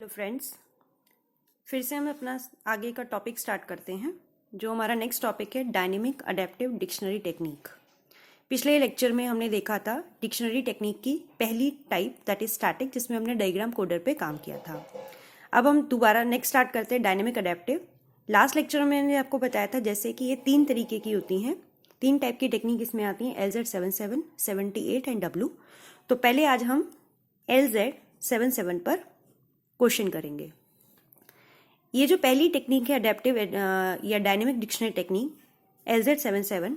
Hello friends, फिर से हम अपना आगे का टॉपिक स्टार्ट करते हैं। जो हमारा नेक्स्ट टॉपिक है डायनेमिक अडेप्टिव डिक्शनरी टेक्निक। पिछले लेक्चर में हमने देखा था डिक्शनरी टेक्निक की पहली टाइप दैट इज स्टैटिक, जिसमें हमने डायग्राम कोडर पे काम किया था। अब हम दोबारा नेक्स्ट स्टार्ट करते हैं डायनेमिक अडेप्टिव। लास्ट लेक्चर में मैंने आपको बताया था जैसे कि ये 3 तरीके की होती हैं, 3 टाइप की टेक्निक इसमें आती हैं, LZ77, 78 एंड W। तो पहले आज हम LZ77 पर क्वेश्चन करेंगे। ये जो पहली टेक्निक है अडेप्टिव या dynamic dictionary technique LZ77,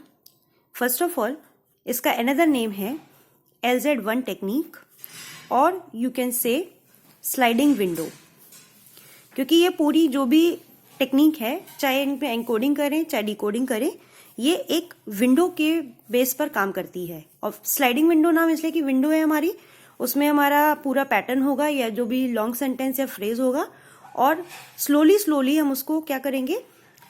first of all इसका अनदर नेम है LZ1 टेक्निक, और you can say sliding window, क्योंकि ये पूरी जो भी टेक्निक है, चाहे इन पे एनकोडिंग करें चाहे डिकोडिंग करें, ये एक विंडो के बेस पर काम करती है। और स्लाइडिंग विंडो नाम इसलिए कि विंडो है हमारी, उसमें हमारा पूरा पैटर्न होगा या जो भी लॉन्ग सेंटेंस या फ्रेज होगा, और स्लोली हम उसको क्या करेंगे,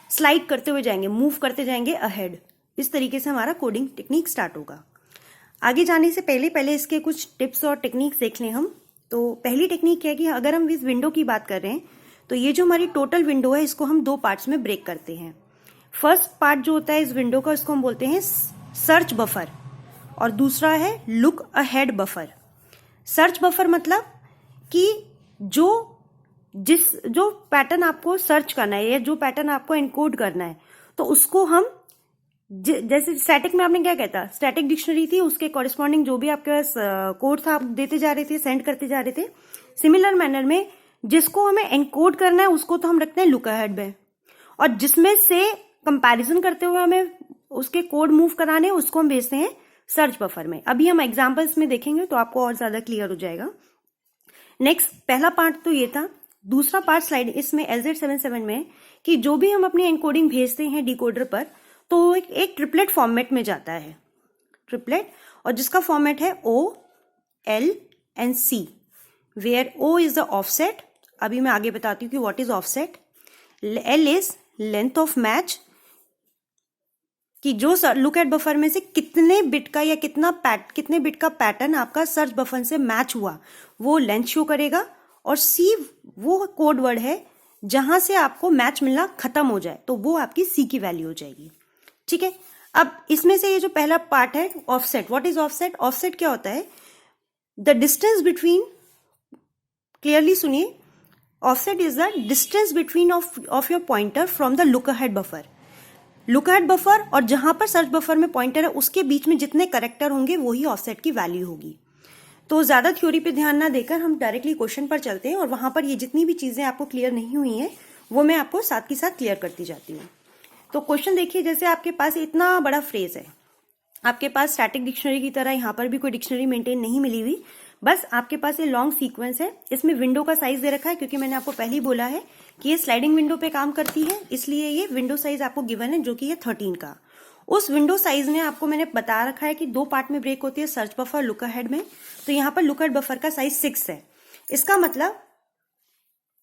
स्लाइड करते हुए जाएंगे, मूव करते जाएंगे अहेड। इस तरीके से हमारा कोडिंग टेक्निक स्टार्ट होगा। आगे जाने से पहले इसके कुछ टिप्स और टेक्निक्स देख लें हम। तो पहली टेक्निक है कि अगर हम इस विंडो की बात कर रहे हैं तो ये जो हमारी टोटल विंडो है इसको हम 2 पार्ट्स में ब्रेक करते हैं। फर्स्ट पार्ट जो होता है इस विंडो का, इसको हम बोलते हैं सर्च बफर, और दूसरा है look ahead buffer. Search buffer मतलब कि जो पैटर्न आपको सर्च करना है या जो पैटर्न आपको एनकोड करना है, तो उसको हम जैसे स्टैटिक में आपने क्या कहता, स्टैटिक डिक्शनरी थी, उसके कॉरेस्पॉन्डिंग जो भी आपके पास कोड था आप देते जा रहे थे, सेंड करते जा रहे थे। सिमिलर मैनर में जिसको हमें एनकोड करना है उसको तो हम रखते हैं लुक अहेड में, और जिसमें से कंपैरिजन करते हुए हमें उसके कोड मूव कराने हैं उसको हम भेजते हैं सर्च बफर में। अभी हम एग्जांपल्स में देखेंगे तो आपको और ज्यादा क्लियर हो जाएगा। नेक्स्ट, पहला पार्ट तो ये था। दूसरा पार्ट स्लाइड इसमें LZ77 में कि जो भी हम अपनी एनकोडिंग भेजते हैं डिकोडर पर, तो एक ट्रिपलेट फॉर्मेट में जाता है, ट्रिपलेट, और जिसका फॉर्मेट है O, L and C, where O is the offset. अभी मैं आगे बताती हूँ कि what is offset. L is length of match, कि जो लुक एट बफर में से कितने बिट का या कितने बिट का पैटर्न आपका सर्च बफर से मैच हुआ वो लेंथ शो करेगा। और C वो कोड वर्ड है जहां से आपको मैच मिलना खत्म हो जाए, तो वो आपकी C की वैल्यू हो जाएगी। ठीक है, अब इसमें से ये जो पहला पार्ट है offset, what is offset. Offset क्या होता है, द डिस्टेंस बिटवीन, क्लियरली सुनिए, offset is the distance between of your pointer from the look ahead buffer. Look ahead buffer और जहां पर सर्च बफर में पॉइंटर है उसके बीच में जितने कैरेक्टर होंगे वही ऑफसेट की वैल्यू होगी। तो ज्यादा थ्योरी पे ध्यान ना देकर हम डायरेक्टली क्वेश्चन पर चलते हैं, और वहां पर ये जितनी भी चीजें आपको क्लियर नहीं हुई हैं वो मैं आपको साथ के साथ क्लियर करती जाती हूँ। तो क्वेश्चन देखिए, जैसे आपके पास इतना बड़ा फ्रेज है, आपके पास स्टैटिक डिक्शनरी की तरह यहाँ पर भी कोई डिक्शनरी मेंटेन नहीं मिली हुई, बस आपके पास ये लॉन्ग सीक्वेंस है। इसमें विंडो का साइज दे रखा है, क्योंकि मैंने आपको पहले ही बोला है कि ये स्लाइडिंग विंडो पे काम करती है, इसलिए ये विंडो साइज आपको गिवन है जो कि ये 13 का। उस विंडो साइज में आपको मैंने बता रखा है कि 2 पार्ट में ब्रेक होती है, सर्च बफर लुक अहेड में। तो यहाँ पर लुक अहेड बफर का साइज 6 है। इसका मतलब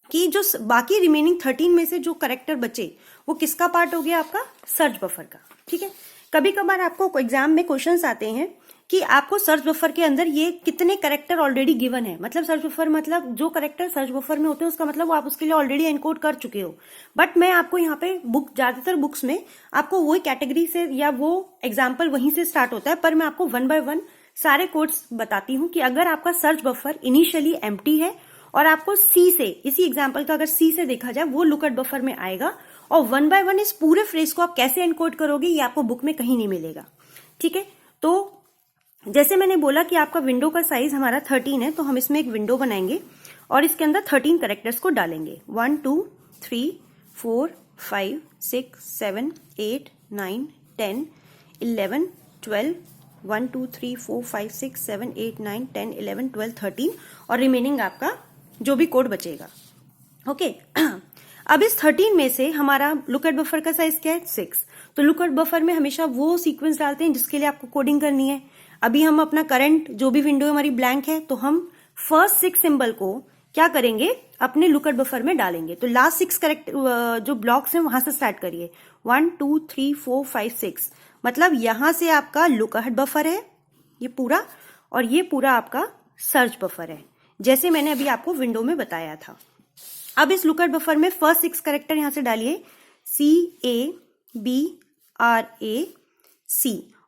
कि जो बाकी रिमेनिंग 13 में से जो कैरेक्टर बचे वो किसका पार्ट हो गया, आपका सर्च बफर का। ठीक है, कभी कभार आपको एग्जाम में क्वेश्चंस आते हैं कि आपको सर्च बफर के अंदर ये कितने कैरेक्टर ऑलरेडी गिवन है, मतलब सर्च बफर मतलब जो कैरेक्टर सर्च बफर में होते हैं उसका मतलब वो आप उसके लिए ऑलरेडी एनकोड कर चुके हो। बट मैं आपको यहाँ पे ज्यादातर बुक्स में आपको वही कैटेगरी से या वो एग्जाम्पल वहीं से स्टार्ट होता है, पर मैं आपको 1 बाय 1 सारे कोड्स बताती हूँ कि अगर आपका सर्च बफर इनिशियली एम्प्टी है और आपको C से, इसी एग्जाम्पल का अगर C से देखा जाए वो लुक एट बफर में आएगा, और 1 बाय 1 इस पूरे फ्रेज को आप कैसे एनकोड करोगे ये आपको बुक में कहीं नहीं मिलेगा। ठीक है, तो जैसे मैंने बोला कि आपका विंडो का साइज हमारा 13 है, तो हम इसमें एक विंडो बनाएंगे और इसके अंदर 13 कैरेक्टर्स को डालेंगे। 1 2 3 4 5 6 7 8 9 10 11 12 1 2 3 4 5 6 7 8 9 10 11 12 13, और रिमेनिंग आपका जो भी कोड बचेगा। ओके, अब इस 13 में से हमारा लुक एट बफर का साइज क्या है, 6। तो लुक एट बफर में हमेशा वो सीक्वेंस डालते हैं जिसके लिए आपको कोडिंग करनी है। अभी हम अपना करंट जो भी विंडो हमारी ब्लैंक है, तो हम फर्स्ट 6 सिंबल को क्या करेंगे, अपने लुक एट बफर में डालेंगे। तो लास्ट 6 करेक्ट जो ब्लॉक्स हैं वहां से स्टार्ट करिए, 1 2 3 4 5 6, मतलब यहां से आपका लुक अहेड बफर है ये पूरा, और ये पूरा आपका सर्च बफर है, जैसे मैंने अभी आपको विंडो में बताया था। अब इस लुकअट बफर में फर्स्ट 6 कैरेक्टर यहां से डालिए, CABRAC,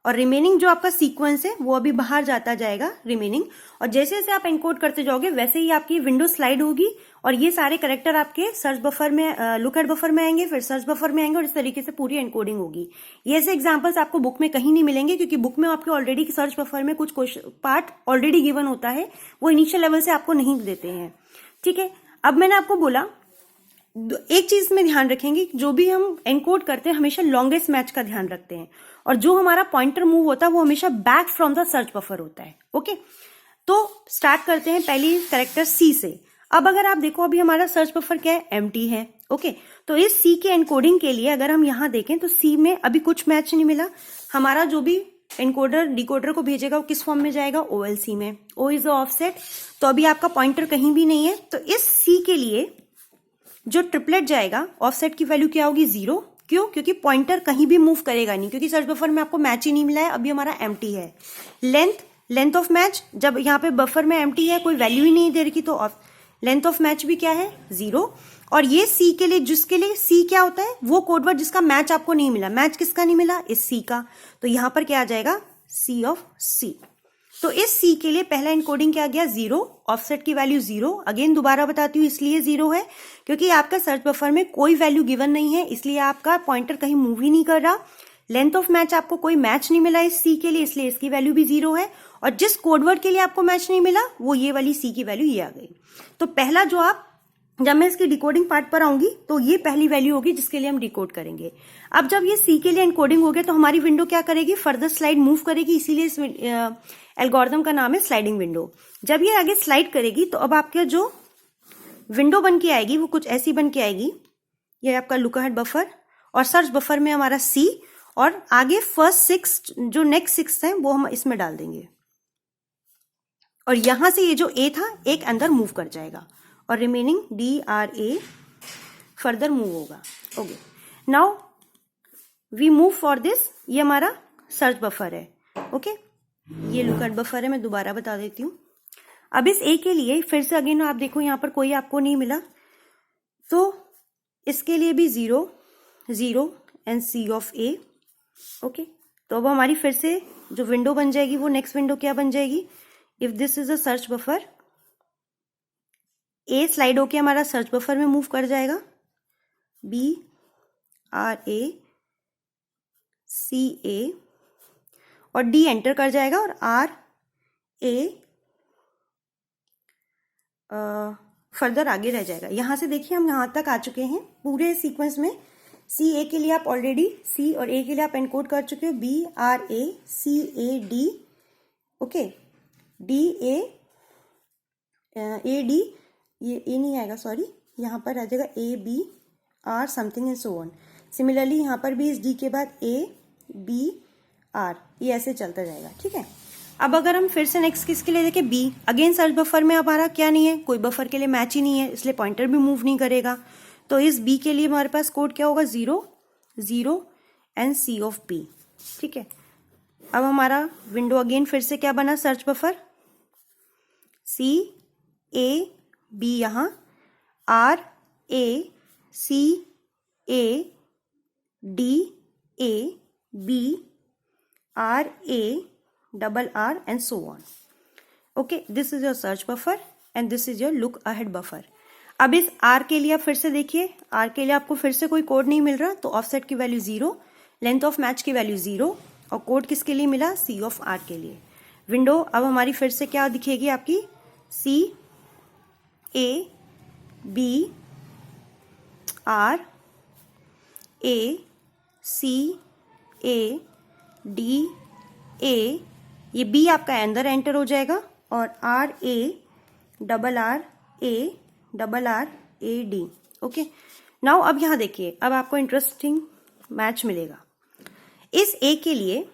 और रिमेनिंग जो आपका सीक्वेंस है वो अभी बाहर जाता जाएगा रिमेनिंग। और जैसे जैसे आप एनकोड करते जाओगे वैसे ही आपकी विंडो स्लाइड होगी और ये सारे कैरेक्टर आपके सर्च बफर में, लुकअट बफर में आएंगे, फिर सर्च बफर में आएंगे और इस तरीके से पूरी एनकोडिंग होगी। ये ऐसे एग्जांपल्स आपको बुक में कहीं नहीं मिलेंगे क्योंकि बुक में आपके ऑलरेडी सर्च बफर में कुछ पार्ट ऑलरेडी गिवन होता है, वो इनिशियल लेवल से आपको नहीं देते हैं। ठीक है, अब मैंने आपको बोला एक चीज में ध्यान रखेंगे, जो भी हम एनकोड करते हैं हमेशा लॉन्गेस्ट मैच का ध्यान रखते हैं और जो हमारा पॉइंटर मूव होता है वो हमेशा back from the search buffer होता है। ओके, तो स्टार्ट करते हैं पहली कैरेक्टर सी से। अब अगर आप देखो अभी हमारा सर्च बफर क्या है, एम्प्टी है। ओके, तो इस सी के एनकोडिंग के लिए अगर हम यहां देखें तो सी में अभी कुछ मैच नहीं मिला। हमारा जो भी एनकोडर डिकोडर को भेजेगा वो किस फॉर्म में जाएगा, OLC में। O इज द ऑफसेट, तो अभी आपका पॉइंटर कहीं भी नहीं है। तो इस सी के लिए जो ट्रिपलेट जाएगा ऑफसेट की वैल्यू क्या होगी, 0। क्यों? क्योंकि पॉइंटर कहीं भी मूव करेगा नहीं, क्योंकि सर्च बफर में आपको मैच ही नहीं मिला है, अभी हमारा एम्प्टी है। लेंथ ऑफ मैच, जब यहाँ पे बफर में एम्प्टी है, कोई वैल्यू ही नहीं दे रखी, तो लेंथ ऑफ मैच भी क्या है, 0। और ये सी के लिए, जिसके लिए सी क्या होता है, वो कोडवर्ड जिसका मैच आपको नहीं मिला। मैच किसका नहीं मिला, इस सी का, तो यहां पर क्या आ जाएगा, सी ऑफ सी। तो इस सी के लिए पहला एनकोडिंग क्या गया, 0, ऑफसेट की वैल्यू 0। अगेन दोबारा बताती हूँ, इसलिए 0 है क्योंकि आपका सर्च बफर में कोई वैल्यू गिवन नहीं है, इसलिए आपका पॉइंटर कहीं मूव ही नहीं कर रहा। लेंथ ऑफ मैच, आपको कोई मैच नहीं मिला इस सी के लिए, इसलिए इसकी वैल्यू भी 0 है। और जिस कोडवर्ड के लिए आपको मैच नहीं मिला वो ये वाली सी की वैल्यू ये आ गई। तो पहला जो आप, जब मैं इसकी डिकोडिंग पार्ट पर आऊंगी तो ये पहली वैल्यू होगी जिसके लिए हम डिकोड करेंगे। अब जब ये सी के लिए एनकोडिंग हो गया तो हमारी विंडो क्या करेगी, फर्दर स्लाइड मूव करेगी, इसीलिए इस एल्गोरिथम का नाम है स्लाइडिंग विंडो। जब ये आगे स्लाइड करेगी तो अब आपके जो विंडो बन के आएगी वो कुछ ऐसी बन के आएगी। ये आपका लुकअट बफर और सर्च बफर में हमारा सी, और आगे फर्स्ट 6 जो नेक्स्ट 6 है वो हम इसमें डाल देंगे और यहां से ये जो ए था एक अंदर मूव कर जाएगा और रिमेनिंग DRA फर्दर मूव होगा। Okay, now we move for this. ये हमारा सर्च बफर है। ओके, ये लुकअट बफर है, मैं दोबारा बता देती हूँ। अब इस ए के लिए फिर से अगेन आप देखो यहाँ पर कोई आपको नहीं मिला, तो इसके लिए भी 0 0 and C of A। Okay, तो अब हमारी फिर से जो विंडो बन जाएगी वो नेक्स्ट विंडो क्या बन जाएगी, if this is a search buffer, A slide होके हमारा सर्च बफर में मूव कर जाएगा, BRACA, और D एंटर कर जाएगा और RA फर्दर आगे रह जाएगा। यहां से देखिए हम यहां तक आ चुके हैं पूरे सीक्वेंस में। CA के लिए आप ऑलरेडी C और A के लिए आप एनकोड कर चुके हो, BRACAD। ओके, DAAD, ये ए नहीं आएगा, सॉरी, यहाँ पर आ जाएगा ABR something and so on. Similarly यहाँ पर भी इस D के बाद ABR, ये ऐसे चलता जाएगा। ठीक है, अब अगर हम फिर से नेक्स्ट किसके लिए देखें, B, अगेन सर्च बफर में हमारा क्या नहीं है, कोई बफर के लिए मैच ही नहीं है, इसलिए पॉइंटर भी मूव नहीं करेगा। तो इस B के लिए हमारे पास कोड क्या होगा, 0 0 एंड C ऑफ B। ठीक है, अब हमारा विंडो अगेन फिर से क्या बना, सर्च बफर, CAB यहाँ, RACADAB RARR and so on. Okay, this is your search buffer and this is your look ahead buffer. अब इस R के लिए आप फिर से देखिए, R के लिए आपको फिर से कोई कोड नहीं मिल रहा, तो ऑफसेट की वैल्यू 0, लेंथ ऑफ मैच की वैल्यू 0, और कोड किसके लिए मिला, C ऑफ R के लिए। विंडो अब हमारी फिर से क्या दिखेगी आपकी, CABRACADA, ये B आपका अंदर एंटर हो जाएगा और RARRAD। ओके, नाउ अब यहाँ देखिए, अब आपको इंटरेस्टिंग मैच मिलेगा। इस A के लिए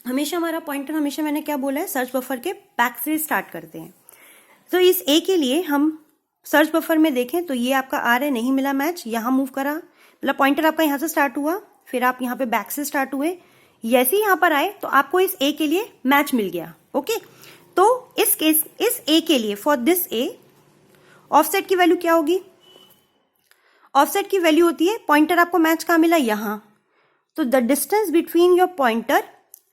हमेशा हमारा पॉइंटर, हमेशा मैंने क्या बोला है, सर्च बफर के बैक से स्टार्ट करते हैं। तो इस A के लिए हम सर्च बफर में देखें तो ये आपका R है, नहीं मिला मैच, यहां मूव करा, मतलब पॉइंटर आपका यहां से स्टार्ट हुआ, फिर आप यहाँ पे बैक से स्टार्ट हुए, जैसे ही यहां पर आए तो आपको इस A के लिए मैच मिल गया। ओके, तो इस A के लिए, फॉर दिस A, ऑफसेट की वैल्यू क्या होगी, ऑफसेट की वैल्यू होती है, पॉइंटर आपको मैच कहाँ मिला, यहाँ, तो the distance between your pointer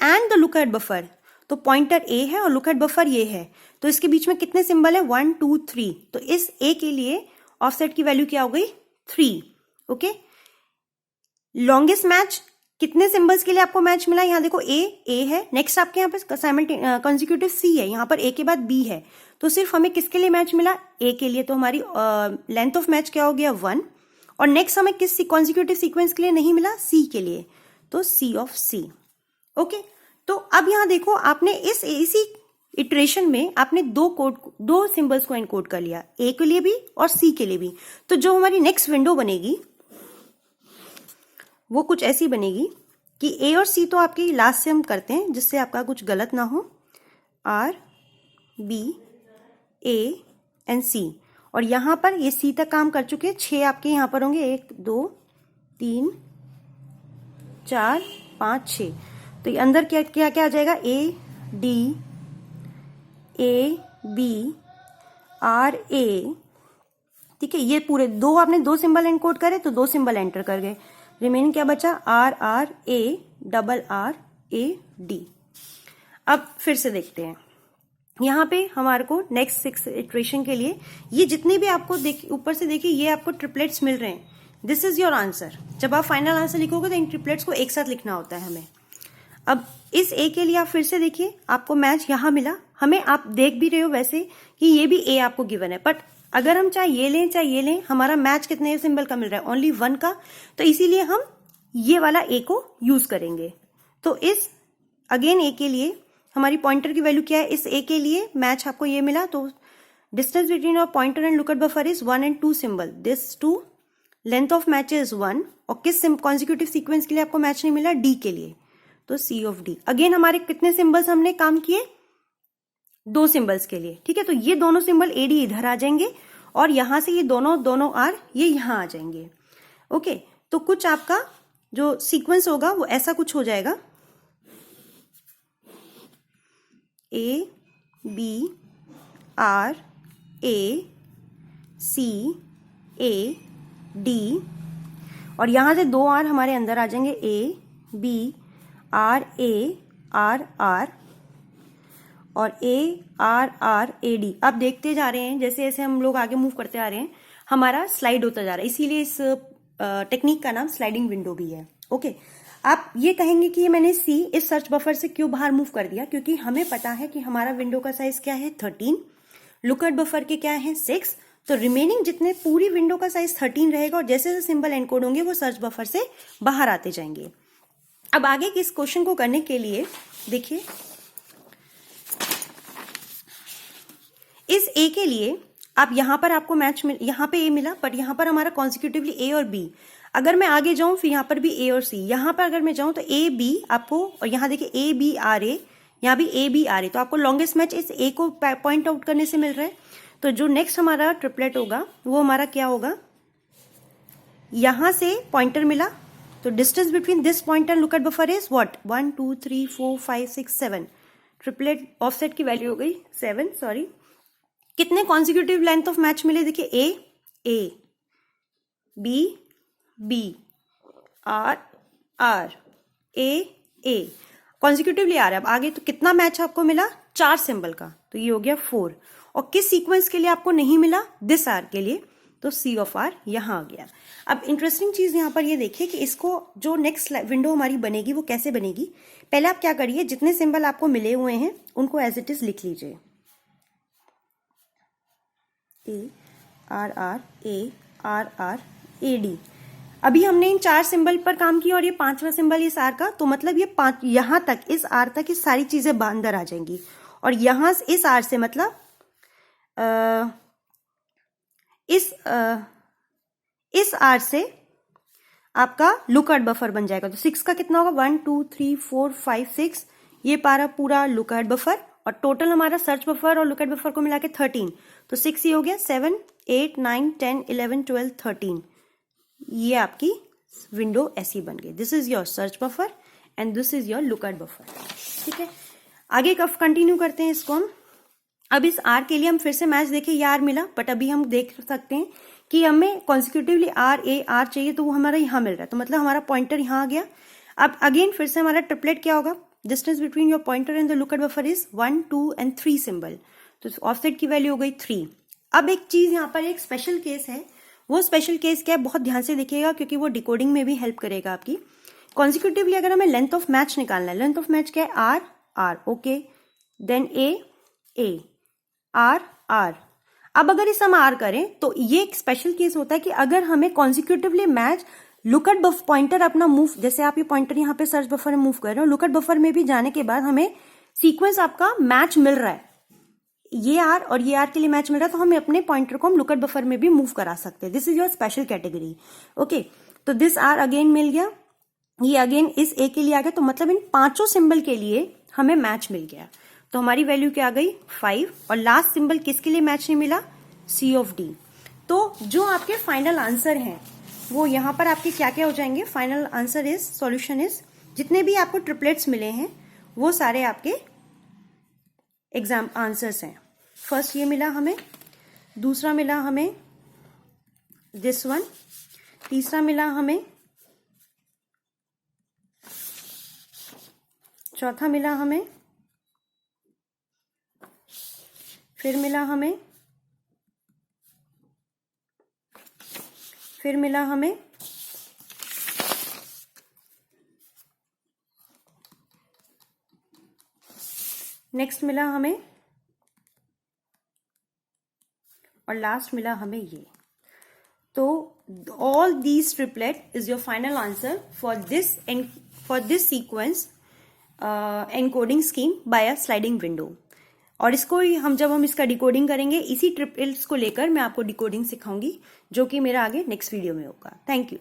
and the lookahead buffer, तो पॉइंटर ए है और लुकअट बफर ये है, तो इसके बीच में कितने सिंबल है, 1 2 3, तो इस ए के लिए ऑफसेट की वैल्यू क्या हो गई, 3। ओके, लॉन्गेस्ट मैच कितने सिंबल्स के लिए आपको मैच मिला, यहाँ देखो ए है, नेक्स्ट आपके यहाँ पे कंसेक्यूटिव सी है, यहाँ पर ए के बाद बी है, तो सिर्फ हमें किसके लिए मैच मिला, ए के लिए, तो हमारी लेंथ ऑफ मैच क्या हो गया 1, और नेक्स्ट हमें किस कॉन्जिक्यूटिव सीक्वेंस के लिए नहीं मिला, सी के लिए, तो सी ऑफ सी। ओके, तो अब यहां देखो आपने इसी इटरेशन में आपने दो सिंबल्स को एनकोड कर लिया, ए के लिए भी और सी के लिए भी। तो जो हमारी नेक्स्ट विंडो बनेगी वो कुछ ऐसी बनेगी कि ए और सी तो आपकी लास्ट से हम करते हैं जिससे आपका कुछ गलत ना हो, आर बी ए एंड सी, और यहां पर ये सी तक काम कर चुके हैं, 6 आपके यहां पर होंगे, 1 2 3 4 5 6, तो ये अंदर क्या क्या क्या आ जाएगा, a d a b r a, ठीक है, ये पूरे आपने दो सिंबल एनकोड करे तो 2 सिंबल एंटर कर गए, रिमेनिंग क्या बचा, r r a double r a d. अब फिर से देखते हैं, यहाँ पे हमारे को नेक्स्ट 6 इटरेशन के लिए ये जितने भी आपको ऊपर से देखिए ये आपको ट्रिपलेट्स मिल रहे हैं, दिस इज योर आंसर। जब आप फाइनल आंसर लिखोगे तो इन ट्रिपलेट्स को एक साथ लिखना होता है हमें। अब इस ए के लिए आप फिर से देखिए, आपको मैच यहाँ मिला, हमें आप देख भी रहे हो वैसे कि ये भी ए आपको गिवन है, बट अगर हम चाहे ये लें हमारा मैच कितने सिंबल का मिल रहा है, ओनली 1 का, तो इसीलिए हम ये वाला ए को यूज करेंगे। तो इस अगेन ए के लिए हमारी पॉइंटर की वैल्यू क्या है, इस ए के लिए मैच आपको ये मिला, तो distance between your pointer and lookahead buffer is 1 and 2 symbol, this 2, length of match is 1, और किस कॉन्जिक्यूटिव सीक्वेंस के लिए आपको मैच नहीं मिला, डी के लिए, तो सी ऑफ डी। अगेन हमारे कितने सिंबल्स हमने काम किए, 2 सिंबल्स के लिए, ठीक है, तो ये दोनों सिंबल ए डी इधर आ जाएंगे और यहां से ये दोनों आर ये यहां आ जाएंगे। ओके, तो कुछ आपका जो सीक्वेंस होगा वो ऐसा कुछ हो जाएगा, a b r a c a d, और यहां से 2 आर हमारे अंदर आ जाएंगे, a b r a r r और a r r a d. अब देखते जा रहे हैं जैसे जैसे हम लोग आगे मूव करते आ रहे हैं हमारा स्लाइड होता जा रहा है, इसीलिए इस टेक्निक का नाम स्लाइडिंग विंडो भी है। ओके, आप ये कहेंगे कि मैंने सी इस सर्च बफर से क्यों बाहर मूव कर दिया, क्योंकि हमें पता है कि हमारा विंडो का साइज क्या है 13, लुकअट बफर के क्या है 6, तो रिमेनिंग जितने पूरी विंडो का साइज 13 रहेगा, और जैसे जैसे सिंबल एनकोड होंगे वो सर्च बफर से बाहर आते जाएंगे। अब आगे के इस क्वेश्चन को करने के लिए देखिए, इस ए के लिए आप यहां पर आपको मैच यहां पे ए मिला, बट यहां पर हमारा कॉन्सिक्यूटिवली ए और बी, अगर मैं आगे जाऊं फिर यहां पर भी ए और सी, यहां पर अगर मैं जाऊं तो ए बी आपको, और यहां देखिए ए बी आर ए, यहां भी ए बी आर ए, तो आपको लॉन्गेस्ट मैच इस ए को पॉइंट आउट करने से मिल रहा है। तो जो नेक्स्ट हमारा ट्रिपलेट होगा वो हमारा क्या होगा, यहां से पॉइंटर मिला, तो distance between this pointer lookahead buffer is what, 1 2 3 4 5 6 7, triplet offset की वैल्यू हो गई 7, सॉरी। कितने कॉन्सिक्यूटिव लेंथ ऑफ मैच मिले, देखिए a b b r r a consecutively आ रहा है। अब आगे तो कितना मैच आपको मिला, 4 सिंबल का, तो ये हो गया 4, और किस सीक्वेंस के लिए आपको नहीं मिला, दिस आर के लिए, तो सी ऑफ आर यहां आ गया। अब इंटरेस्टिंग चीज यहां पर ये देखिए कि इसको जो नेक्स्ट विंडो हमारी बनेगी वो कैसे बनेगी। पहले आप क्या करिए, जितने सिंबल आपको मिले हुए हैं उनको एज इट इज लिख लीजिए, a r r a d. अभी हमने इन 4 सिंबल पर काम किया और ये 5वां सिंबल इस आर का, तो मतलब ये 5 यहां तक, इस आर तक ये सारी चीजें अंदर आ जाएंगी, और यहां से इस आर से मतलब इस आर से आपका लुकअट बफर बन जाएगा। तो 6 का कितना होगा, 1 2 3 4 5 6, ये पारा पूरा लुकअट बफर, और टोटल हमारा सर्च बफर और लुकअट बफर को मिला के 13, तो 6 ये हो गया, 7 8 9 10 11 12 13, ये आपकी विंडो ऐसी बन गई। This is your search buffer and this is your lookahead buffer. ठीक है, आगे कब कंटिन्यू करते हैं इसको हम। अब इस आर के लिए हम फिर से मैच देखें, ये आर मिला, बट अभी हम देख सकते हैं कि हमें कॉन्सिक्यूटिवली आर ए आर चाहिए, तो वो हमारा यहाँ मिल रहा है, तो मतलब हमारा पॉइंटर यहाँ आ गया। अब अगेन फिर से हमारा ट्रिपलेट क्या होगा, distance between your pointer and the lookahead buffer is 1, 2 and 3 symbol, तो ऑफसेट की वैल्यू हो गई 3। अब एक चीज यहाँ पर एक स्पेशल केस है, वो स्पेशल केस क्या है, बहुत ध्यान से देखिएगा क्योंकि वो डिकोडिंग में भी हेल्प करेगा आपकी। कॉन्सिक्यूटिवली अगर हमें लेंथ ऑफ मैच निकालना है, लेंथ ऑफ मैच क्या है, r r, okay, then a r r. अब अगर इस हम आर करें तो ये एक स्पेशल केस होता है कि अगर हमें कॉन्सिक्यूटिवली मैच लुकअट बफर पॉइंटर अपना मूव, जैसे आप ये पॉइंटर यहाँ पे सर्च बफर में मूव कर रहे हो, लुकअट बफर में भी जाने के बाद हमें सीक्वेंस आपका मैच मिल रहा है, ये आर और ये आर के लिए मैच मिल रहा है, तो हम अपने पॉइंटर को हम लुकअट बफर में भी मूव करा सकते हैं। This is your special category, okay. तो दिस आर अगेन मिल गया, ये अगेन इस ए के लिए आ गया, तो मतलब इन पांचों सिंबल के लिए हमें मैच मिल गया। तो हमारी वैल्यू क्या आ गई 5, और लास्ट सिंबल किसके लिए मैच नहीं मिला, सी ऑफ डी। तो जो आपके फाइनल आंसर हैं वो यहाँ पर आपके क्या क्या हो जाएंगे, final answer is, solution is, जितने भी आपको ट्रिपलेट्स मिले हैं वो सारे आपके एग्जाम आंसर्स हैं। फर्स्ट ये मिला हमें, दूसरा मिला हमें दिस वन, तीसरा मिला हमें, चौथा मिला हमें, फिर मिला हमें, फिर मिला हमें, नेक्स्ट मिला हमें, और लास्ट मिला हमें ये। तो all these triplet is your final answer for this sequence encoding scheme bye a sliding window. और इसको जब हम इसका डिकोडिंग करेंगे, इसी ट्रिपल्स को लेकर मैं आपको डिकोडिंग सिखाऊंगी, जो कि मेरा आगे नेक्स्ट वीडियो में होगा। Thank you.